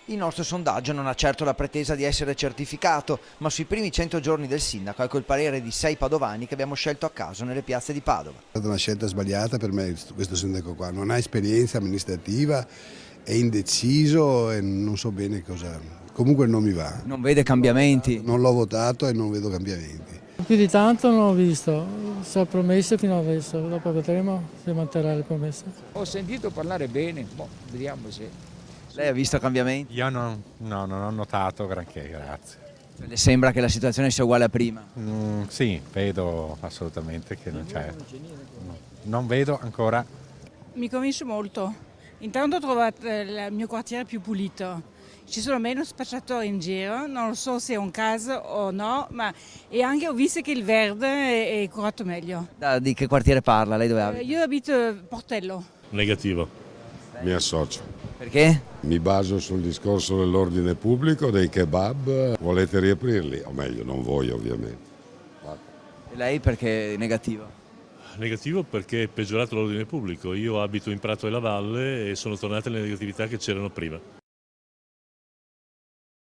Il nostro sondaggio non ha certo la pretesa di essere certificato, ma sui primi 100 giorni del sindaco ecco il parere di 6 padovani che abbiamo scelto a caso nelle piazze di Padova. È stata una scelta sbagliata per me questo sindaco qua, non ha esperienza amministrativa, è indeciso e non so bene cosa, comunque non mi va. Non vede cambiamenti? Non l'ho votato e non vedo cambiamenti. Più di tanto non ho visto, sono promesse fino adesso, dopo vedremo se manterrà le promesse. Ho sentito parlare bene, vediamo se... Lei ha visto cambiamenti? Io no, non ho notato granché, grazie. Le sembra che la situazione sia uguale a prima? Sì, vedo assolutamente che non c'è. Non vedo ancora. Mi convince molto. Intanto ho trovato il mio quartiere più pulito. Ci sono meno spacciatori in giro, non lo so se è un caso o no, e anche ho visto che il verde è curato meglio. Di che quartiere parla? Lei dove abita? Io abito a Portello. Negativo. Mi associo. Perché? Mi baso sul discorso dell'ordine pubblico, dei kebab. Volete riaprirli? O meglio, non voi ovviamente. E lei perché è negativo? Negativo perché è peggiorato l'ordine pubblico. Io abito in Prato e la Valle e sono tornate le negatività che c'erano prima.